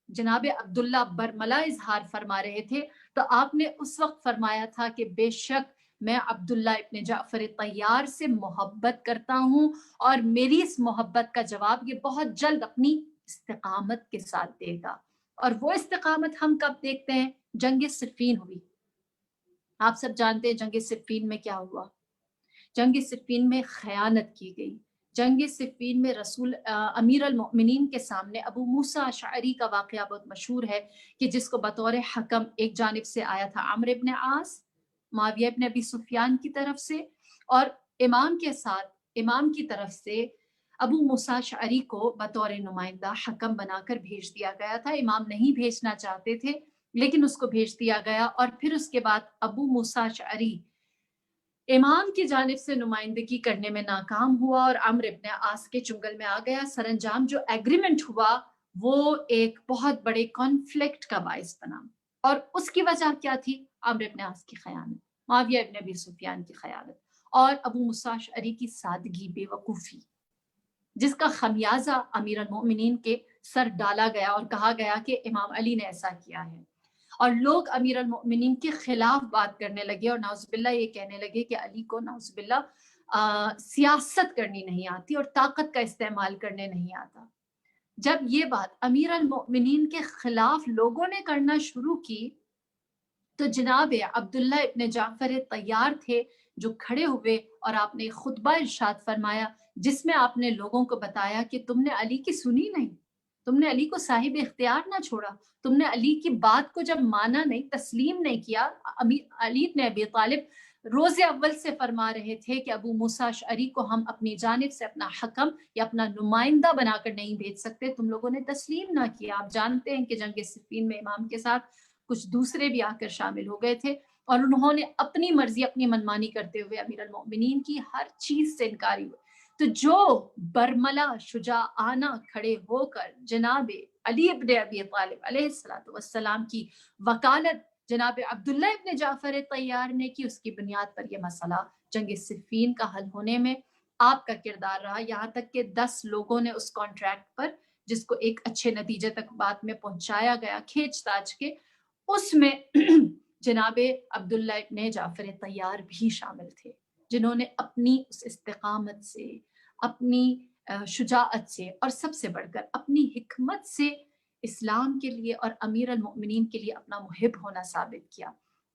جناب عبداللہ برملا اظہار فرما رہے تھے تو آپ نے اس وقت فرمایا تھا کہ بے شک میں عبداللہ ابن جعفر طیار سے محبت کرتا ہوں اور میری اس محبت کا جواب یہ بہت جلد اپنی استقامت کے ساتھ دے گا. اور وہ استقامت ہم کب دیکھتے ہیں؟ جنگ صفین ہوئی. آپ سب جانتے ہیں جنگ صفین میں کیا ہوا. جنگ صفین میں خیانت کی گئی. جنگ صفین میں رسول امیر المؤمنین کے سامنے ابو موسیٰ اشعری کا واقعہ بہت مشہور ہے کہ جس کو بطور حکم ایک جانب سے آیا تھا عمرو ابن عاص معاویہ ابن ابی سفیان کی طرف سے، اور امام کے ساتھ امام کی طرف سے ابو موسیٰ اشعری کو بطور نمائندہ حکم بنا کر بھیج دیا گیا تھا. امام نہیں بھیجنا چاہتے تھے لیکن اس کو بھیج دیا گیا، اور پھر اس کے بعد ابو موسیٰ اشعری امام کی جانب سے نمائندگی کرنے میں ناکام ہوا اور عمرو ابن عاص کے چنگل میں آ گیا. سر انجام جو ایگریمنٹ ہوا وہ ایک بہت بڑے کانفلکٹ کا باعث بنا، اور اس کی وجہ کیا تھی؟ عمرو ابن عاص کی خیانت، معاویہ ابن ابی سفیان کی خیانت، اور ابو موسیٰ اشعری کی سادگی، بے وقوفی. جس کا خمیازہ امیر المؤمنین کے سر ڈالا گیا اور کہا گیا کہ امام علی نے ایسا کیا ہے، اور لوگ امیر المؤمنین کے خلاف بات کرنے لگے اور نعوذ باللہ یہ کہنے لگے کہ علی کو نعوذ باللہ سیاست کرنی نہیں آتی اور طاقت کا استعمال کرنے نہیں آتا۔ جب یہ بات امیر المؤمنین کے خلاف لوگوں نے کرنا شروع کی تو جناب عبداللہ ابن جعفر طیار تھے جو کھڑے ہوئے اور آپ نے خطبہ ارشاد فرمایا جس میں آپ نے لوگوں کو بتایا کہ تم نے علی کی سنی نہیں، تم نے علی کو صاحب اختیار نہ چھوڑا، تم نے علی کی بات کو جب مانا نہیں، تسلیم نہیں کیا۔ علی بن ابی طالب روز اول سے فرما رہے تھے کہ ابو موسیٰ اشعری کو ہم اپنی جانب سے اپنا حکم یا اپنا نمائندہ بنا کر نہیں بھیج سکتے، تم لوگوں نے تسلیم نہ کیا۔ آپ جانتے ہیں کہ جنگ صفین میں امام کے ساتھ کچھ دوسرے بھی آ کر شامل ہو گئے تھے اور انہوں نے اپنی مرضی اپنی منمانی کرتے ہوئے امیر المؤمنین کی ہر چیز سے انکاری ہوئے۔ تو جو برملا شجاعانہ کھڑے ہو کر جناب علی ابن ابی طالب علیہ السلام کی وکالت جناب عبداللہ ابن جعفر طیار نے کی، اس کی بنیاد پر یہ مسئلہ جنگ صفین کا حل ہونے میں آپ کا کردار رہا، یہاں تک کہ 10 لوگوں نے اس کانٹریکٹ پر جس کو ایک اچھے نتیجے تک بعد میں پہنچایا گیا کھینچ تاج کے، اس میں جناب عبداللہ ابن جعفر طیار بھی شامل تھے، جنہوں نے اپنی اس استقامت سے، اپنی شجاعت سے اور سب سے بڑھ کر اپنی حکمت سے اسلام کے لیے اور امیر المؤمنین کے لیے اپنا محب ہونا ثابت کیا۔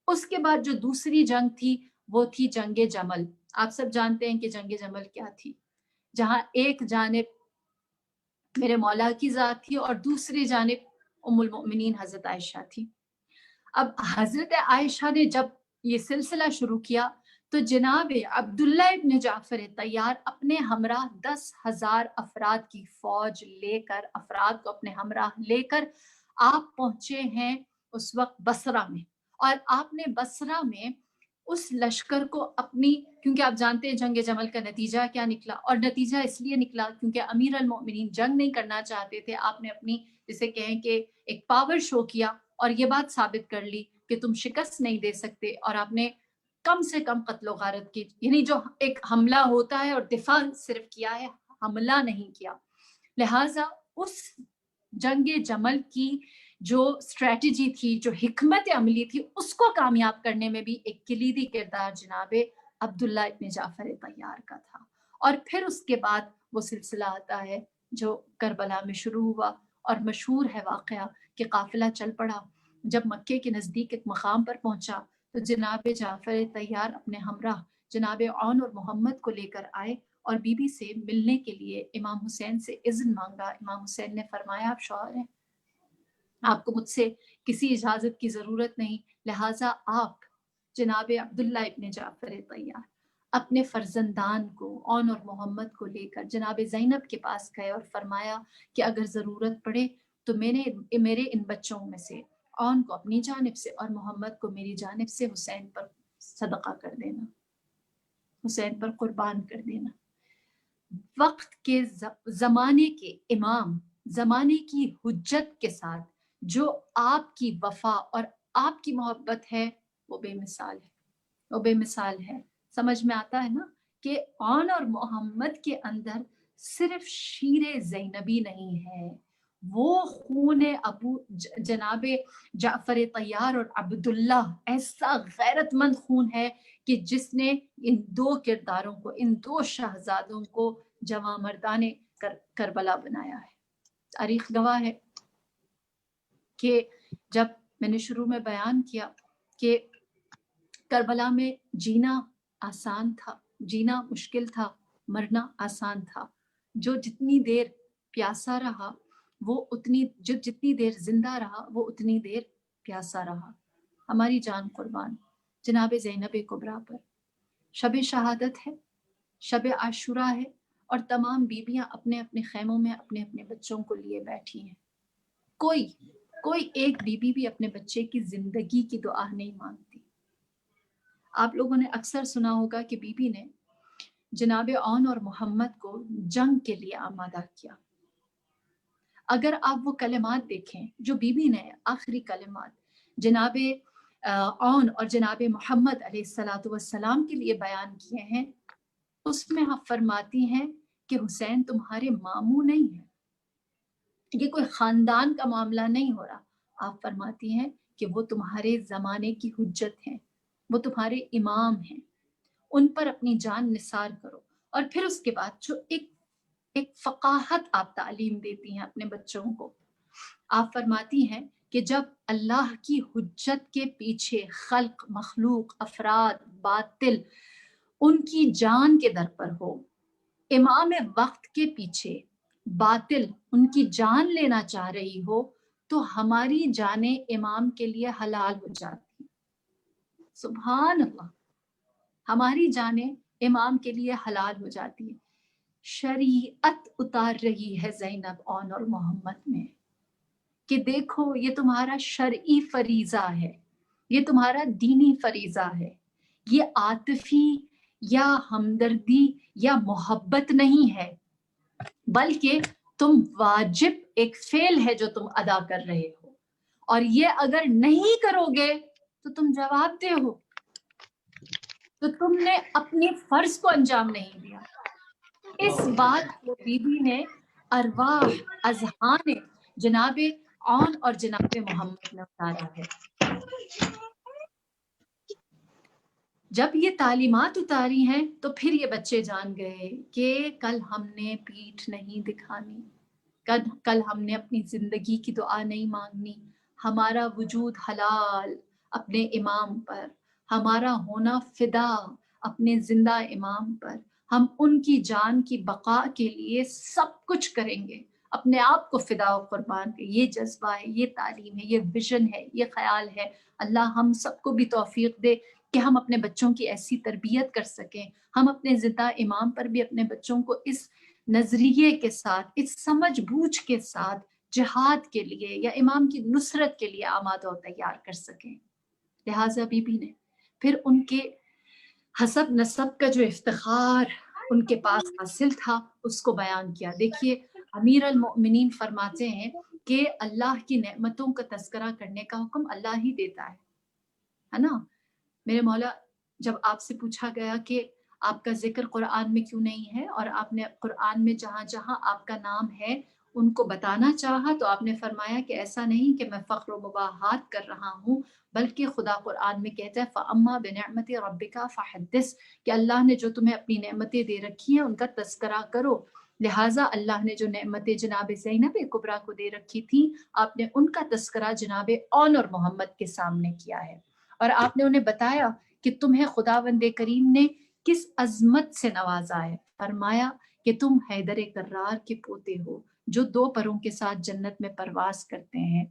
اس کے بعد جو دوسری جنگ تھی وہ تھی جنگ جمل۔ آپ سب جانتے ہیں کہ جنگ جمل کیا تھی، جہاں ایک جانب میرے مولا کی ذات تھی اور دوسری جانب ام المؤمنین حضرت عائشہ تھی۔ اب حضرت عائشہ نے جب یہ سلسلہ شروع کیا تو جناب عبداللہ ابن جعفر طیار اپنے ہمراہ 10,000 افراد کی فوج لے کر، افراد کو اپنے ہمراہ لے کر آپ پہنچے ہیں اس وقت بصرہ میں، اور آپ نے بصرہ میں اس لشکر کو اپنی، کیونکہ آپ جانتے ہیں جنگ جمل کا نتیجہ کیا نکلا، اور نتیجہ اس لیے نکلا کیونکہ امیر المؤمنین جنگ نہیں کرنا چاہتے تھے۔ آپ نے اپنی جسے کہیں کہ ایک پاور شو کیا اور یہ بات ثابت کر لی کہ تم شکست نہیں دے سکتے، اور آپ نے کم سے کم قتل و غارت کی، یعنی جو ایک حملہ ہوتا ہے اور دفاع صرف کیا ہے، حملہ نہیں کیا۔ لہٰذا اس جنگ جمل کی جو اسٹریٹجی تھی، جو حکمت عملی تھی، اس کو کامیاب کرنے میں بھی ایک کلیدی کردار جناب عبداللہ ابن جعفر طیار کا تھا۔ اور پھر اس کے بعد وہ سلسلہ آتا ہے جو کربلا میں شروع ہوا، اور مشہور ہے واقعہ کہ قافلہ چل پڑا، جب مکے کے نزدیک ایک مقام پر پہنچا تو جناب جعفر طیار اپنے ہمراہ جناب عون اور محمد کو لے کر آئے اور بی بی سے ملنے کے لیے امام حسین سے اذن مانگا۔ امام حسین نے فرمایا آپ شوہر ہیں، آپ کو مجھ سے کسی اجازت کی ضرورت نہیں، لہٰذا آپ جناب عبداللہ ابن جعفر طیار اپنے فرزندان کو عون اور محمد کو لے کر جناب زینب کے پاس گئے اور فرمایا کہ اگر ضرورت پڑے تو میرے ان بچوں میں سے عون کو اپنی جانب سے اور محمد کو میری جانب سے حسین پر صدقہ کر دینا، حسین پر قربان کر دینا۔ وقت کے زمانے کے امام، زمانے کی حجت کے ساتھ جو آپ کی وفا اور آپ کی محبت ہے وہ بے مثال ہے، وہ بے مثال ہے۔ سمجھ میں آتا ہے نا کہ عون اور محمد کے اندر صرف شیر زینبی نہیں ہے، وہ خون ابو جناب جعفر طیار اور عبداللہ ایسا غیرت مند خون ہے کہ جس نے ان دو کرداروں کو، ان دو شہزادوں کو جواں مردان کربلا بنایا ہے۔ تاریخ گواہ ہے کہ جب میں نے شروع میں بیان کیا کہ کربلا میں جینا آسان تھا، جینا مشکل تھا، مرنا آسان تھا، جو جتنی دیر پیاسا رہا وہ جتنی دیر زندہ رہا وہ اتنی دیر پیاسا رہا۔ ہماری جان قربان جناب زینب کبریٰ پر شب شہادت ہے، شب عاشوراء ہے، اور تمام بیویاں اپنے اپنے خیموں میں اپنے اپنے بچوں کو لیے بیٹھی ہیں۔ کوئی ایک بیوی بھی اپنے بچے کی زندگی کی دعا نہیں مانگتی۔ آپ لوگوں نے اکثر سنا ہوگا کہ بی بی نے جناب عون اور محمد کو جنگ کے لیے آمادہ کیا۔ اگر آپ وہ کلمات دیکھیں جو بی بی نے آخری کلمات جناب عون اور جناب محمد علیہ السلام کے لیے بیان کیے ہیں، اس میں آپ فرماتی ہیں کہ حسین تمہارے ماموں نہیں ہے، یہ کوئی خاندان کا معاملہ نہیں ہو رہا. آپ فرماتی ہیں کہ وہ تمہارے زمانے کی حجت ہیں، وہ تمہارے امام ہیں، ان پر اپنی جان نثار کرو. اور پھر اس کے بعد جو ایک فقاہت آپ تعلیم دیتی ہیں اپنے بچوں کو، آپ فرماتی ہیں کہ جب اللہ کی حجت کے پیچھے خلق، مخلوق، افراد، باطل ان کی جان کے در پر ہو، امام وقت کے پیچھے باطل ان کی جان لینا چاہ رہی ہو، تو ہماری جانیں امام کے لیے حلال ہو جاتی. سبحان اللہ، ہماری جانیں امام کے لیے حلال ہو جاتی ہیں. شریعت اتار رہی ہے زینب اون اور محمد میں کہ دیکھو یہ تمہارا شرعی فریضہ ہے، یہ تمہارا دینی فریضہ ہے، یہ عاطفی یا ہمدردی یا محبت نہیں ہے، بلکہ تم واجب ایک فعل ہے جو تم ادا کر رہے ہو، اور یہ اگر نہیں کرو گے تو تم جواب دہ ہو، تو تم نے اپنے فرض کو انجام نہیں دیا. اس بات کو بی بی نے ارواح اذہان جناب اون اور جناب محمد نے اتارا ہے. جب یہ تعلیمات اتاری ہیں تو پھر یہ بچے جان گئے کہ کل ہم نے پیٹھ نہیں دکھانی، کل ہم نے اپنی زندگی کی دعا نہیں مانگنی. ہمارا وجود حلال اپنے امام پر، ہمارا ہونا فدا اپنے زندہ امام پر. ہم ان کی جان کی بقا کے لیے سب کچھ کریں گے، اپنے آپ کو فدا و قربان کے. یہ جذبہ ہے، یہ تعلیم ہے، یہ ویژن ہے، یہ خیال ہے. اللہ ہم سب کو بھی توفیق دے کہ ہم اپنے بچوں کی ایسی تربیت کر سکیں. ہم اپنے زندہ امام پر بھی اپنے بچوں کو اس نظریے کے ساتھ، اس سمجھ بوجھ کے ساتھ جہاد کے لیے یا امام کی نصرت کے لیے آمادہ و تیار کر سکیں. لہٰذا بی بی نے پھر ان کے حسب نسب کا جو افتخار ان کے پاس حاصل تھا اس کو بیان کیا. دیکھیے امیر المؤمنین فرماتے ہیں کہ اللہ کی نعمتوں کا تذکرہ کرنے کا حکم اللہ ہی دیتا ہے نا. میرے مولا، جب آپ سے پوچھا گیا کہ آپ کا ذکر قرآن میں کیوں نہیں ہے، اور آپ نے قرآن میں جہاں جہاں آپ کا نام ہے ان کو بتانا چاہا، تو آپ نے فرمایا کہ ایسا نہیں کہ میں فخر و مباحات کر رہا ہوں، بلکہ خدا قرآن میں کہتا ہے فَأَمَّا بِنِعْمَتِ رَبِّكَ فَحَدِّثْ، کہ اللہ نے جو تمہیں اپنی نعمتیں دے رکھی ہیں ان کا تذکرہ کرو. لہٰذا اللہ نے جو نعمتیں جناب زینب کبریٰ کو دے رکھی تھیں، آپ نے ان کا تذکرہ جناب اون اور محمد کے سامنے کیا ہے، اور آپ نے انہیں بتایا کہ تمہیں خداوند کریم نے کس عظمت سے نوازا ہے. فرمایا کہ تم حیدر کرار کے پوتے ہو جو 2 پروں کے ساتھ جنت میں پرواز کرتے ہیں.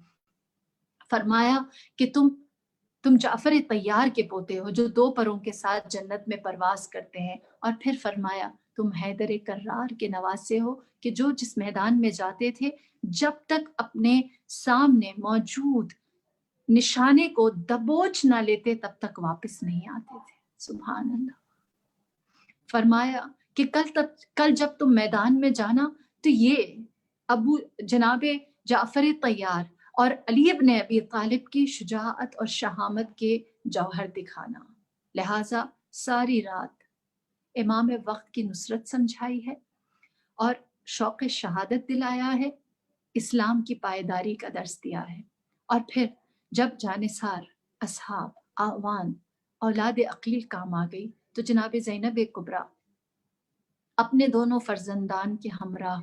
فرمایا کہ تم جعفر طیار کے پوتے ہو جو 2 پروں کے ساتھ جنت میں پرواز کرتے ہیں. اور پھر فرمایا تم حیدر کرار کے نواسے ہو کہ جو جس میدان میں جاتے تھے جب تک اپنے سامنے موجود نشانے کو دبوچ نہ لیتے تب تک واپس نہیں آتے تھے. سبحان اللہ. فرمایا کہ کل جب تم میدان میں جانا تو یہ ابو جناب جعفر طیار اور علی ابن ابی طالب کی شجاعت اور شہامت کے جوہر دکھانا. لہٰذا ساری رات امام وقت کی نصرت سمجھائی ہے اور شوق شہادت دلایا ہے، اسلام کی پائیداری کا درس دیا ہے. اور پھر جب جانثار اصحاب اعوان اولاد عقیل کام آ گئی تو جناب زینب کبریٰ اپنے دونوں فرزندان کے ہمراہ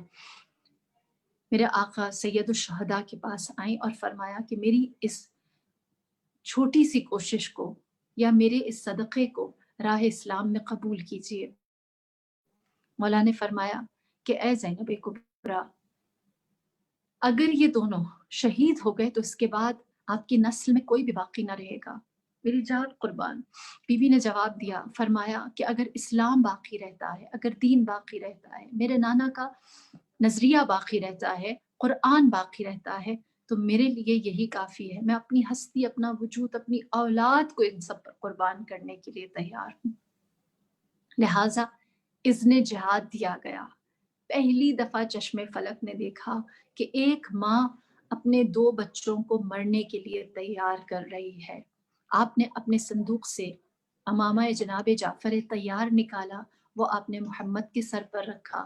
میرے آقا سید الشہداء کے پاس آئیں اور فرمایا کہ میری اس چھوٹی سی کوشش کو یا میرے اس صدقے کو راہ اسلام میں قبول کیجیے. مولا نے فرمایا کہ اے زینب کبریٰ، اگر یہ دونوں شہید ہو گئے تو اس کے بعد آپ کی نسل میں کوئی بھی باقی نہ رہے گا. میری جان قربان. بی بی نے جواب دیا، فرمایا کہ اگر اسلام باقی رہتا ہے، اگر دین باقی رہتا ہے، میرے نانا کا نظریہ باقی رہتا ہے، قرآن باقی رہتا ہے، تو میرے لیے یہی کافی ہے. میں اپنی ہستی، اپنا وجود، اپنی اولاد کو ان سب پر قربان کرنے کے لیے تیار ہوں. لہٰذا اذن جہاد دیا گیا. پہلی دفعہ چشم فلک نے دیکھا کہ ایک ماں اپنے 2 بچوں کو مرنے کے لیے تیار کر رہی ہے. آپ نے اپنے صندوق سے امامہ جناب جعفر طیار نکالا، وہ آپ نے محمد کے سر پر رکھا.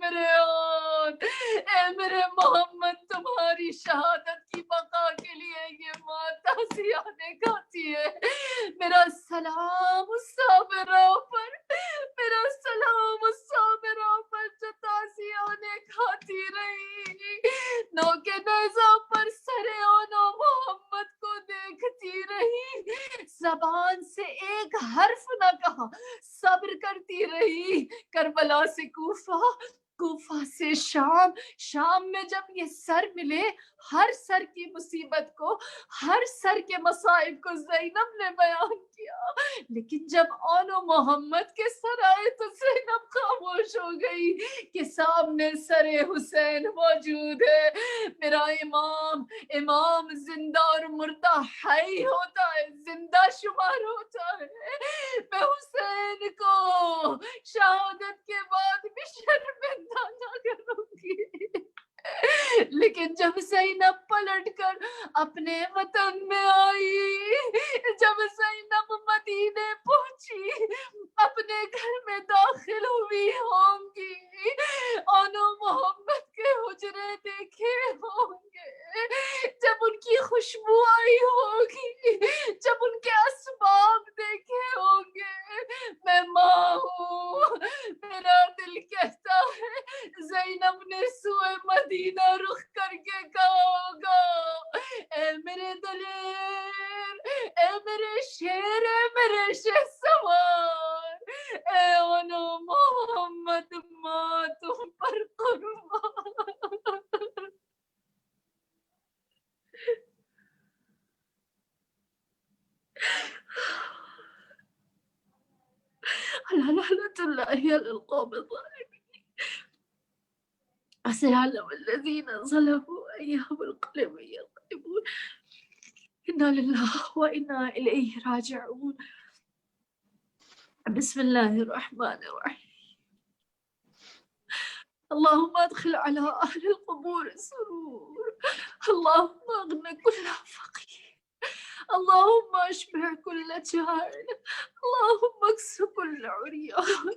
میرے آن، اے میرے محمد تمہاری شہادت کی بقا کے لیے یہ ماں تعزیانے گاتی ہے. میرا سلام اس صابروں پر، میرا سلام اس صابروں پر جو تعزیانے کھاتی رہی، نوکے نیزہ پر سر آن و محمد کو دیکھتی رہی، زبان سے ایک حرف نہ کہا، صبر کرتی رہی. کربلا سے کوفہ، کوفہ سے شام، شام میں جب یہ سر ملے، ہر سر کی مصیبت کو، ہر سر کے مصائب کو زینب نے بیان کیا، لیکن جب آن و محمد کے سر آئے تو زینب خاموش ہو گئی کہ سامنے سر حسین موجود ہے. میرا امام، امام زندہ اور مردہ حی ہوتا ہے، زندہ شمار ہوتا ہے. میں حسین کو شہادت کے بعد بھی شرمندہ نہ کروں گی. لیکن جب زینب پلٹ کر اپنے وطن میں آئی، جب زینب مدینے پہنچی، اپنے گھر میں داخل ہوئی ہوں گی، آنو محمد کے حجرے دیکھے ہوں گے، جب ان کی خوشبو آئی ہوگی، جب ان کے اسباب دیکھے ہوں گے. میں ماں ہوں، میرا دل کہتا ہے زینب نے سوئے مدینہ رخ کر کے کہا ہوگا اے میرے دلیر، اے میرے شیر، اے میرے شہسوار، اے آنو محمد ماں تم پر قربان. لعنة الله على القوم الظالمين، سيعلم الذين ظلموا أي القلب ينقلبون. إنا لله وإنا إليه راجعون. بسم الله الرحمن الرحيم. اللهم ادخل على أهل القبور السرور، اللهم اغن كل فقير، اللهم اشبع كل جائع، اللهم اكس كل عريان،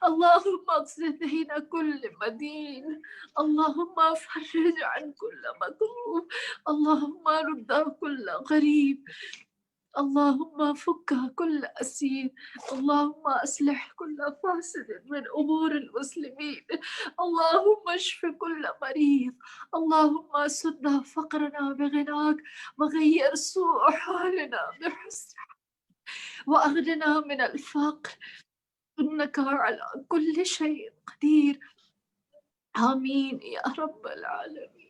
اللهم اقض دين كل مدين، اللهم فرج عن كل مكروب، اللهم رد كل غريب، اللهم فك كل أسير، اللهم أصلح كل فاسد من أمور المسلمين، اللهم اشف كل مريض، اللهم سد فقرنا بغناك وغير سوء حالنا بحسنك وأغننا من الفقر، إنك على كل شيء قدير. آمين يا رب العالمين.